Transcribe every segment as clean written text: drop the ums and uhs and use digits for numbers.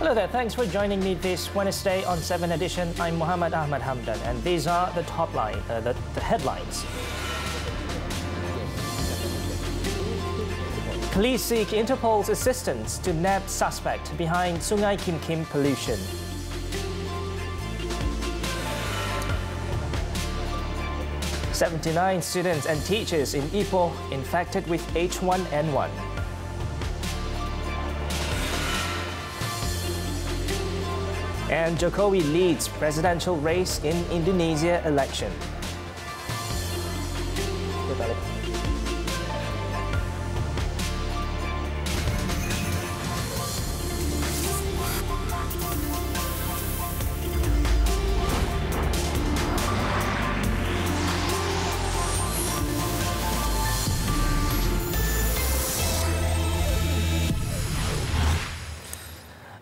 Hello there, thanks for joining me this Wednesday on 7Edition. I'm Muhammed Ahmad Hamdan, and these are the the headlines. Police seek Interpol's assistance to nab suspect behind Sungai Kim Kim pollution. "79 students and teachers in Ipoh infected with H1N1. And Jokowi leads presidential race in Indonesia election.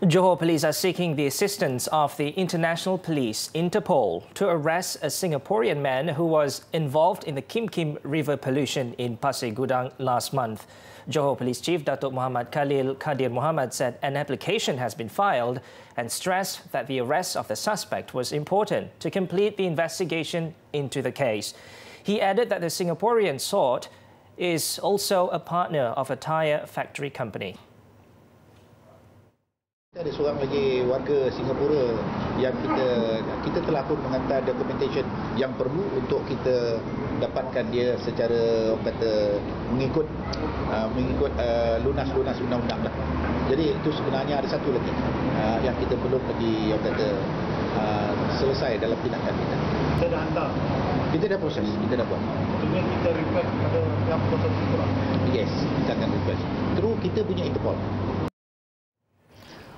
Johor police are seeking the assistance of the international police, Interpol, to arrest a Singaporean man who was involved in the Kim Kim River pollution in Pasir Gudang last month. Johor Police Chief Datuk Muhammad Khalil Kadir Muhammad said an application has been filed and stressed that the arrest of the suspect was important to complete the investigation into the case. He added that the Singaporean sought is also a partner of a tyre factory company. Ada seorang lagi warga Singapura yang kita telah pun menghantar documentation yang perlu untuk kita dapatkan dia secara mengikut lunas undang-undang lah. Jadi itu sebenarnya ada satu lagi yang kita belum lagi selesai dalam tindakan kita. Kita dah hantar. Kita dah proses, kita dah buat. Maksudnya kita request kepada pihak proses itu. Yes, kita akan request. Terus kita punya Interpol.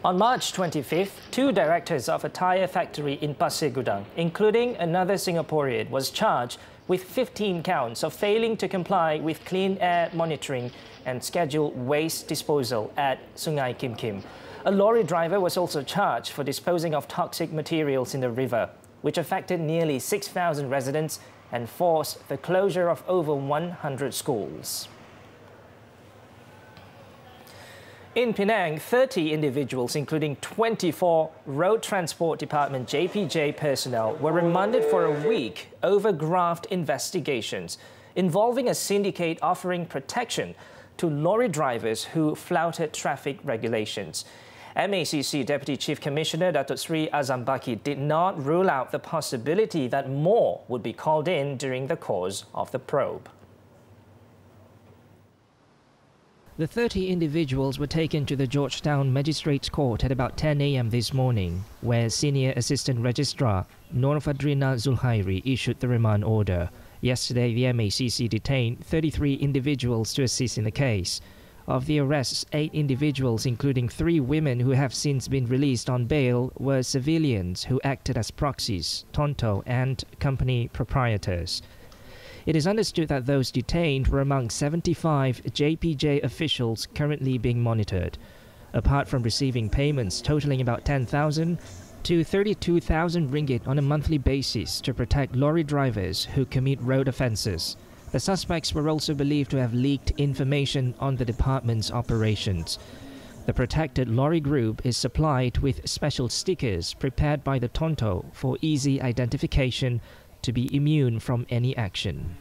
On March 25th, two directors of a tyre factory in Pasir Gudang, including another Singaporean, was charged with 15 counts of failing to comply with clean air monitoring and scheduled waste disposal at Sungai Kim Kim. A lorry driver was also charged for disposing of toxic materials in the river, which affected nearly 6,000 residents and forced the closure of over 100 schools. In Penang, 30 individuals, including 24 Road Transport Department JPJ personnel, were remanded for a week over graft investigations involving a syndicate offering protection to lorry drivers who flouted traffic regulations. MACC Deputy Chief Commissioner Datuk Sri Azam Baki did not rule out the possibility that more would be called in during the course of the probe. The 30 individuals were taken to the Georgetown Magistrates Court at about 10 a.m. this morning, where Senior Assistant Registrar Norfadrina Zulhairi issued the remand order. Yesterday, the MACC detained 33 individuals to assist in the case. Of the arrests, 8 individuals, including 3 women who have since been released on bail, were civilians who acted as proxies, tonto and company proprietors. It is understood that those detained were among 75 JPJ officials currently being monitored. Apart from receiving payments totaling about 10,000 to 32,000 ringgit on a monthly basis to protect lorry drivers who commit road offences, the suspects were also believed to have leaked information on the department's operations. The protected lorry group is supplied with special stickers prepared by the tonto for easy identification to be immune from any action.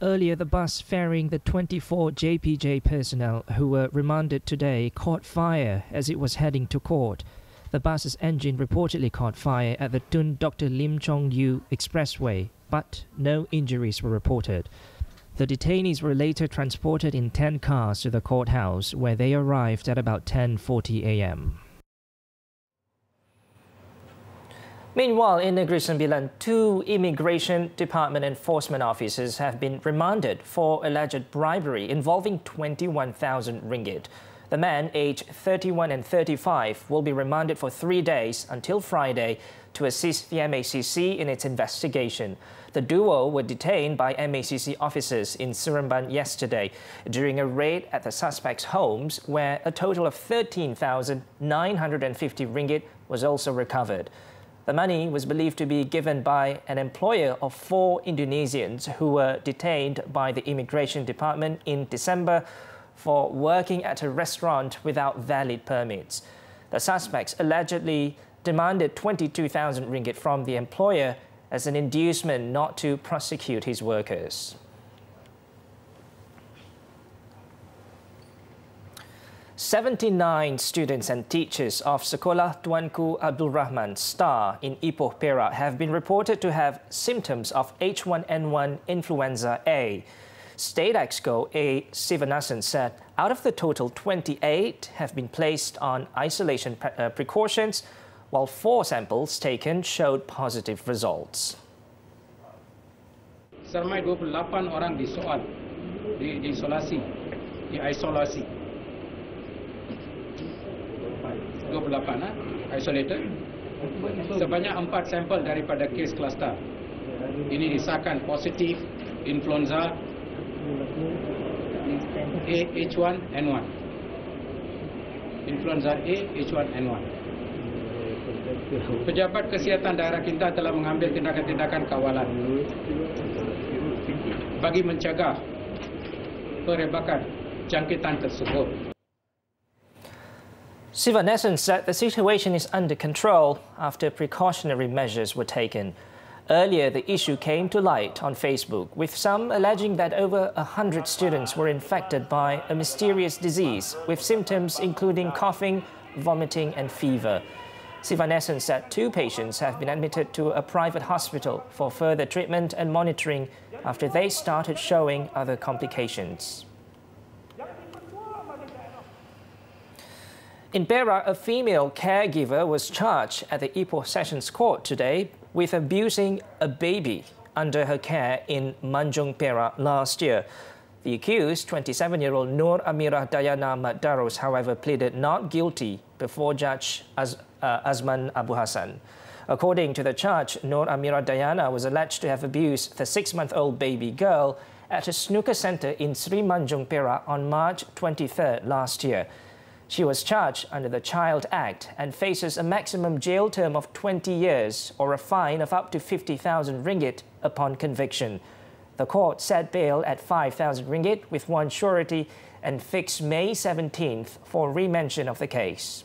Earlier, the bus ferrying the 24 JPJ personnel who were remanded today caught fire as it was heading to court. The bus's engine reportedly caught fire at the Tun Dr. Lim Chong Yu Expressway, but no injuries were reported. The detainees were later transported in 10 cars to the courthouse, where they arrived at about 10:40 a.m. Meanwhile, in Negeri Sembilan, 2 Immigration Department enforcement officers have been remanded for alleged bribery involving 21,000 ringgit. The men, aged 31 and 35, will be remanded for 3 days until Friday to assist the MACC in its investigation. The duo were detained by MACC officers in Seremban yesterday during a raid at the suspects' homes, where a total of 13,950 ringgit was also recovered. The money was believed to be given by an employer of 4 Indonesians who were detained by the Immigration Department in December for working at a restaurant without valid permits. The suspects allegedly demanded 22,000 ringgit from the employer as an inducement not to prosecute his workers. 79 students and teachers of Sekolah Tuanku Abdul Rahman Star in Ipoh, Perak have been reported to have symptoms of H1N1 influenza A. State Exco A. Sivanasan said out of the total, 28 have been placed on isolation precautions, while 4 samples taken showed positive results. Sermai 28 orang disoal, diisolasi, diisolasi. 28 isolated. Sebanyak 4 sampel daripada kes kluster ini disahkan positif influenza A H1N1. Influenza A H1N1. Pejabat kesihatan daerah kita telah mengambil tindakan-tindakan kawalan bagi mencegah perebakan jangkitan tersebut. Sivanasan said the situation is under control after precautionary measures were taken. Earlier, the issue came to light on Facebook, with some alleging that over 100 students were infected by a mysterious disease with symptoms including coughing, vomiting and fever. Sivanasan said 2 patients have been admitted to a private hospital for further treatment and monitoring after they started showing other complications. In Perak, a female caregiver was charged at the Ipoh Sessions Court today with abusing a baby under her care in Manjung, Perak last year. The accused, 27-year-old Nur Amirah Dayana Madaros, however, pleaded not guilty before Judge Azman Abu Hassan. According to the charge, Nur Amirah Dayana was alleged to have abused the 6-month-old baby girl at a snooker centre in Sri Manjung, Perak on March 23rd last year. She was charged under the Child Act and faces a maximum jail term of 20 years or a fine of up to 50,000 ringgit upon conviction. The court set bail at 5,000 ringgit with 1 surety and fixed May 17th for re-mention of the case.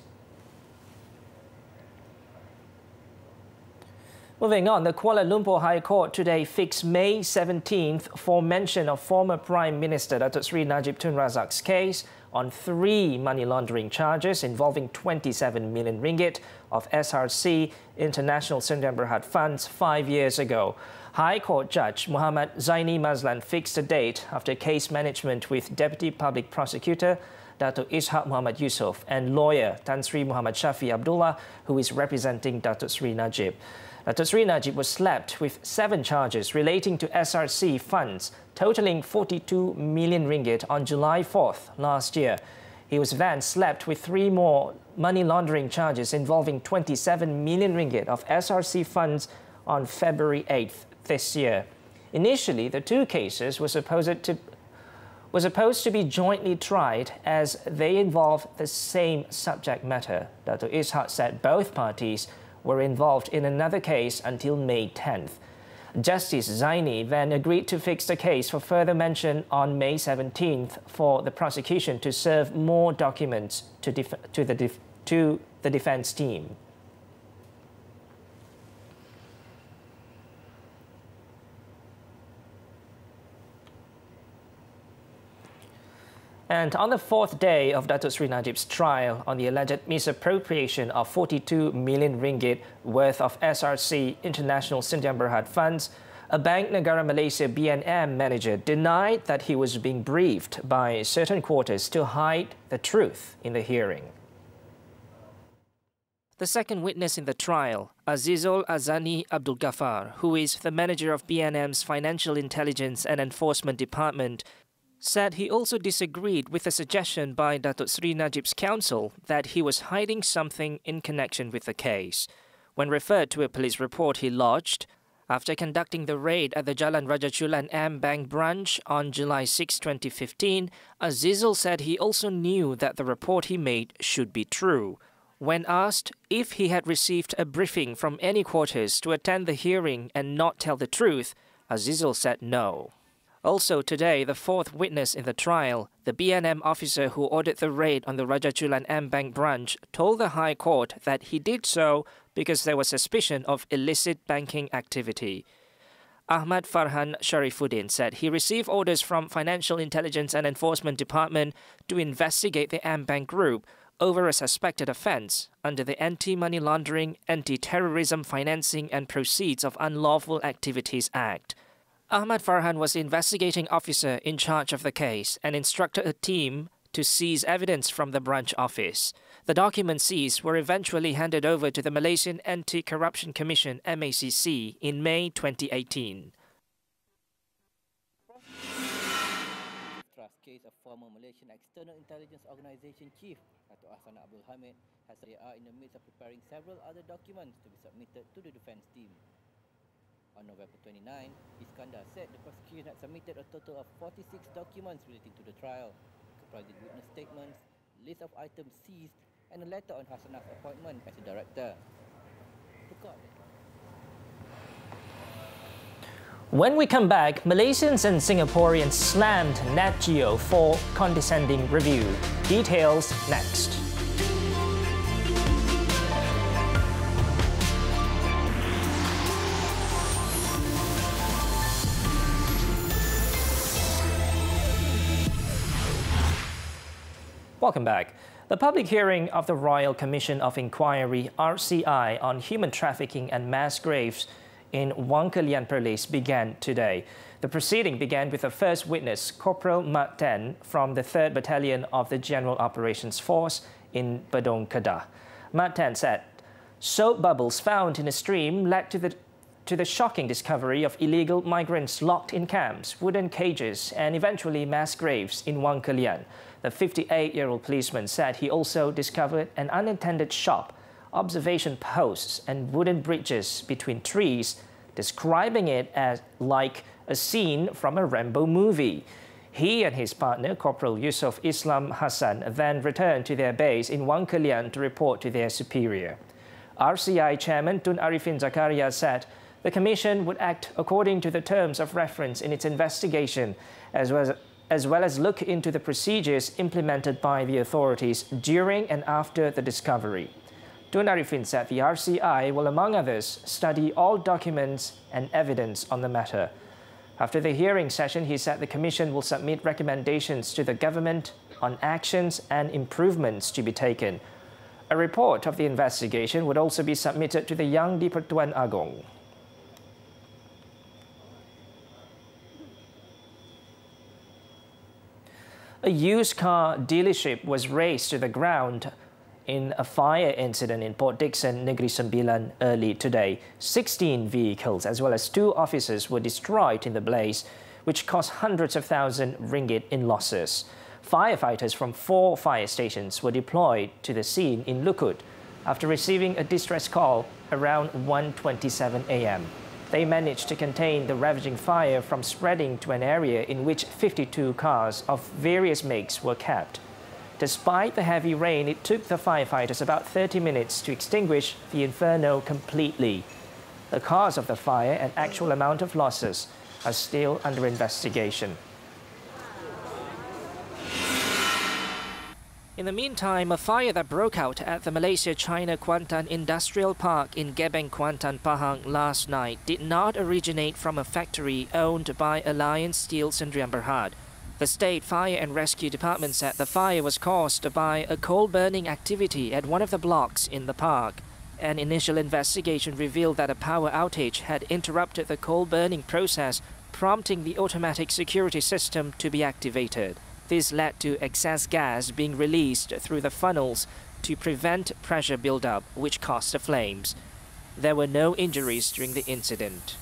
Moving on, the Kuala Lumpur High Court today fixed May 17th for mention of former Prime Minister Datuk Seri Najib Tun Razak's case on 3 money laundering charges involving 27 million ringgit of SRC International Sdn Bhd funds 5 years ago. High Court Judge Muhammad Zaini Mazlan fixed a date after case management with Deputy Public Prosecutor Datuk Ishak Muhammad Yusof and lawyer Tan Sri Muhammad Shafi Abdullah, who is representing Datuk Seri Najib. Datuk Seri Najib was slapped with 7 charges relating to SRC funds, totaling 42 million ringgit on July 4th last year. He was then slapped with 3 more money laundering charges involving 27 million ringgit of SRC funds on February 8th this year. Initially, the 2 cases were supposed to be jointly tried as they involve the same subject matter. Datuk Ishak said both parties were involved in another case until May 10th. Justice Zaini then agreed to fix the case for further mention on May 17th for the prosecution to serve more documents to the defense team. And on the 4th day of Datuk Seri Najib's trial on the alleged misappropriation of 42 million ringgit worth of SRC International Sdn Bhd funds, a Bank Negara Malaysia BNM manager denied that he was being briefed by certain quarters to hide the truth in the hearing. The second witness in the trial, Azizul Azani Abdul Ghaffar, who is the manager of BNM's Financial Intelligence and Enforcement Department, said he also disagreed with the suggestion by Datuk Seri Najib's counsel that he was hiding something in connection with the case. When referred to a police report he lodged after conducting the raid at the Jalan Raja Chulan M Bank branch on July 6, 2015, Azizul said he also knew that the report he made should be true. When asked if he had received a briefing from any quarters to attend the hearing and not tell the truth, Azizul said no. Also today, the fourth witness in the trial, the BNM officer who ordered the raid on the Rajachulan M-Bank branch, told the High Court that he did so because there was suspicion of illicit banking activity. Ahmad Farhan Sharifuddin said he received orders from Financial Intelligence and Enforcement Department to investigate the M-Bank group over a suspected offence under the Anti-Money Laundering, Anti-Terrorism Financing and Proceeds of Unlawful Activities Act. Ahmad Farhan was the investigating officer in charge of the case and instructed a team to seize evidence from the branch office. The documents seized were eventually handed over to the Malaysian Anti-Corruption Commission (MACC) in May 2018. Trust case of former Malaysian External Intelligence Organisation Chief Dato' Ahmad Abdul Hamid has they are in the midst of preparing several other documents to be submitted to the defence team. On November 29, Iskandar said the prosecution had submitted a total of 46 documents relating to the trial, comprising witness statements, list of items seized, and a letter on Hassanah's appointment as a director. When we come back, Malaysians and Singaporeans slammed Nat Geo for condescending review. Details next. Welcome back. The public hearing of the Royal Commission of Inquiry (RCI) on human trafficking and mass graves in Wang Kelian Perlis began today. The proceeding began with the first witness, Corporal Mat Ten from the 3rd Battalion of the General Operations Force in Badong, Kedah. Mat Ten said, soap bubbles found in a stream led to the shocking discovery of illegal migrants locked in camps, wooden cages, and eventually mass graves in Wang Kelian. The 58-year-old policeman said he also discovered an unattended shop, observation posts, and wooden bridges between trees, describing it as like a scene from a Rambo movie. He and his partner, Corporal Yusuf Islam Hassan, then returned to their base in Wang Kelian to report to their superior. RCI Chairman Tun Arifin Zakaria said the Commission would act according to the terms of reference in its investigation, as well as look into the procedures implemented by the authorities during and after the discovery. Tun Arifin said the RCI will, among others, study all documents and evidence on the matter. After the hearing session, he said the Commission will submit recommendations to the government on actions and improvements to be taken. A report of the investigation would also be submitted to the Yang di-Pertuan Agong. A used car dealership was razed to the ground in a fire incident in Port Dickson, Negeri Sembilan early today. 16 vehicles as well as 2 offices were destroyed in the blaze, which cost hundreds of thousands ringgit in losses. Firefighters from 4 fire stations were deployed to the scene in Lukut after receiving a distress call around 1:27 a.m. They managed to contain the ravaging fire from spreading to an area in which 52 cars of various makes were kept. Despite the heavy rain, it took the firefighters about 30 minutes to extinguish the inferno completely. The cause of the fire and actual amount of losses are still under investigation. In the meantime, a fire that broke out at the Malaysia-China Kuantan Industrial Park in Gebeng, Kuantan, Pahang last night did not originate from a factory owned by Alliance Steel Sdn Bhd. The State Fire and Rescue Department said the fire was caused by a coal-burning activity at one of the blocks in the park. An initial investigation revealed that a power outage had interrupted the coal-burning process, prompting the automatic security system to be activated. This led to excess gas being released through the funnels to prevent pressure buildup, which caused the flames. There were no injuries during the incident.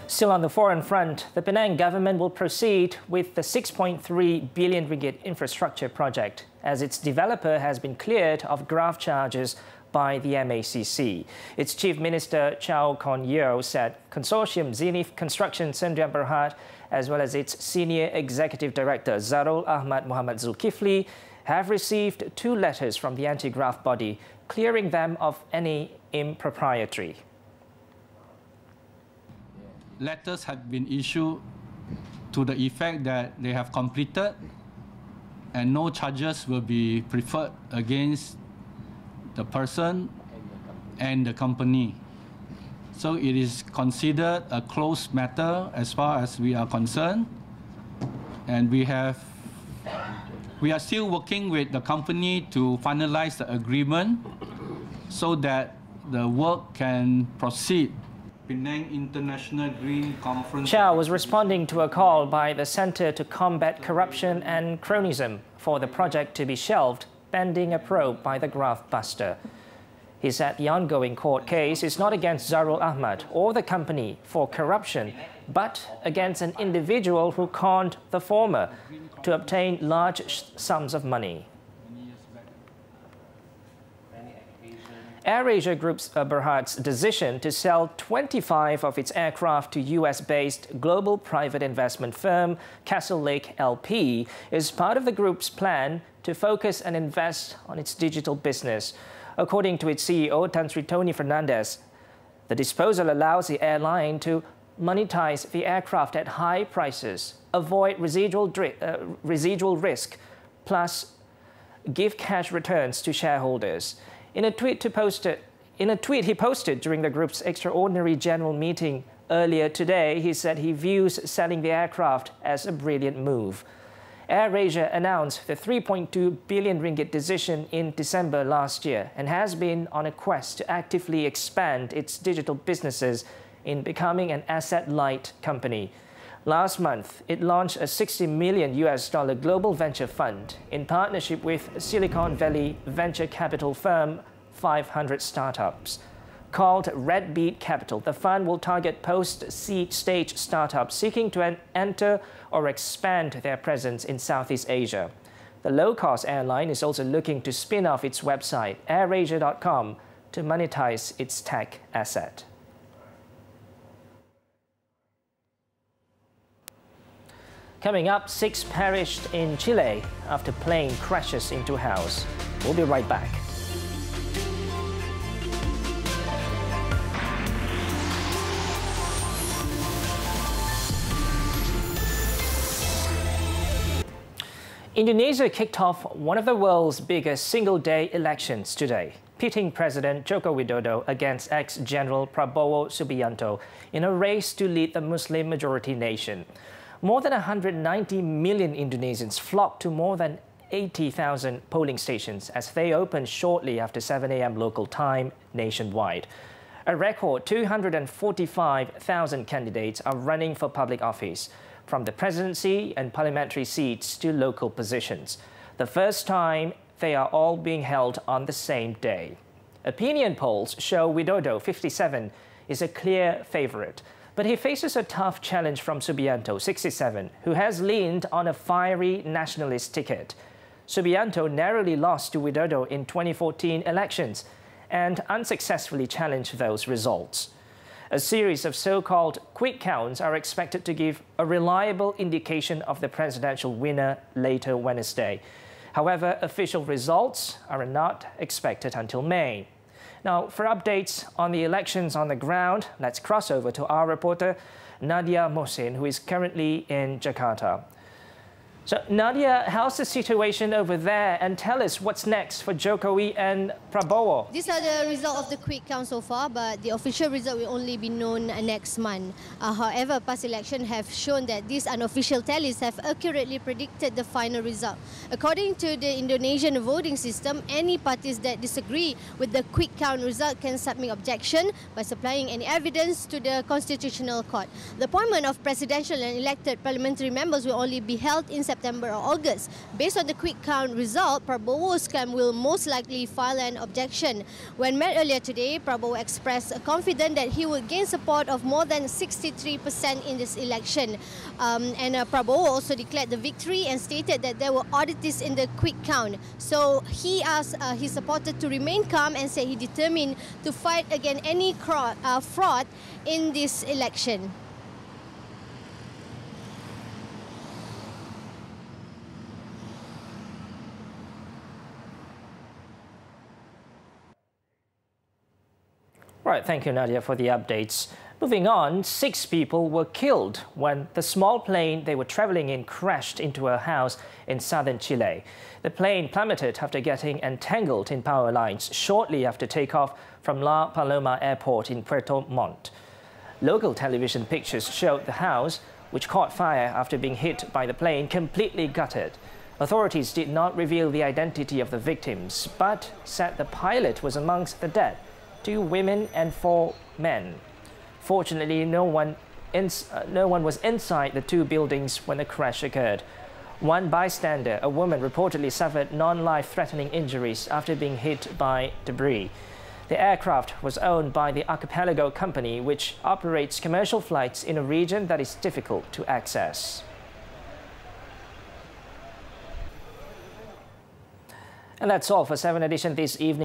Still on the foreign front, the Penang government will proceed with the 6.3 billion ringgit infrastructure project, as its developer has been cleared of graft charges by the MACC. Its Chief Minister Chow Kon Yeow said consortium Zenith Construction Sdn Bhd, as well as its Senior Executive Director Zarul Ahmad Muhammad Zulkifli, have received 2 letters from the anti-graft body, clearing them of any impropriety. letters have been issued to the effect that they have completed and no charges will be preferred against the person and the company. So it is considered a closed matter as far as we are concerned, and we are still working with the company to finalize the agreement so that the work can proceed. Penang International Green Conference. Chow was responding to a call by the Centre to Combat Corruption and Cronyism for the project to be shelved, pending a probe by the graft buster. He said the ongoing court case is not against Zarul Ahmad or the company for corruption, but against an individual who conned the former to obtain large sums of money. AirAsia Group's Berhad's decision to sell 25 of its aircraft to US-based global private investment firm Castle Lake LP is part of the group's plan to focus and invest on its digital business. According to its CEO, Tan Sri Tony Fernandes, the disposal allows the airline to monetize the aircraft at high prices, avoid residual risk, plus give cash returns to shareholders. In a tweet he posted during the group's extraordinary general meeting earlier today, he said he views selling the aircraft as a brilliant move. AirAsia announced the 3.2 billion ringgit decision in December last year and has been on a quest to actively expand its digital businesses in becoming an asset-light company. Last month, it launched a $60 million global venture fund in partnership with Silicon Valley venture capital firm 500 Startups. Called Red Bead Capital, the fund will target post-seed stage startups seeking to enter or expand their presence in Southeast Asia. The low-cost airline is also looking to spin off its website, AirAsia.com, to monetize its tech asset. Coming up, 6 perished in Chile after plane crashes into house. We'll be right back. Indonesia kicked off one of the world's biggest single-day elections today, pitting President Joko Widodo against ex-General Prabowo Subianto in a race to lead the Muslim-majority nation. More than 190 million Indonesians flocked to more than 80,000 polling stations as they opened shortly after 7 a.m. local time nationwide. A record 245,000 candidates are running for public office, from the presidency and parliamentary seats to local positions. The first time they are all being held on the same day. Opinion polls show Widodo, 57, is a clear favorite. But he faces a tough challenge from Subianto, 67, who has leaned on a fiery nationalist ticket. Subianto narrowly lost to Widodo in 2014 elections and unsuccessfully challenged those results. A series of so-called quick counts are expected to give a reliable indication of the presidential winner later Wednesday. However, official results are not expected until May. Now, for updates on the elections on the ground, let's cross over to our reporter, Nadia Mohsin, who is currently in Jakarta. So, Nadia, how's the situation over there? And tell us what's next for Jokowi and Prabowo. These are the results of the quick count so far, but the official result will only be known next month. However, past elections have shown that these unofficial tallies have accurately predicted the final result. According to the Indonesian voting system, any parties that disagree with the quick count result can submit objection by supplying any evidence to the Constitutional Court. The appointment of presidential and elected parliamentary members will only be held in September or August. Based on the quick count result, Prabowo's camp will most likely file an objection. When met earlier today, Prabowo expressed confidence that he would gain support of more than 63% in this election. Prabowo also declared the victory and stated that there were oddities in the quick count. So he asked his supporters to remain calm and said he determined to fight against any fraud in this election. Right, thank you, Nadia, for the updates. Moving on, 6 people were killed when the small plane they were traveling in crashed into a house in southern Chile. The plane plummeted after getting entangled in power lines shortly after takeoff from La Paloma Airport in Puerto Montt. Local television pictures showed the house, which caught fire after being hit by the plane, completely gutted. Authorities did not reveal the identity of the victims, but said the pilot was amongst the dead, 2 women and 4 men. Fortunately, no one was inside the 2 buildings when the crash occurred. One bystander, a woman, reportedly suffered non-life-threatening injuries after being hit by debris. The aircraft was owned by the Archipelago Company, which operates commercial flights in a region that is difficult to access. And that's all for 7 Edition this evening.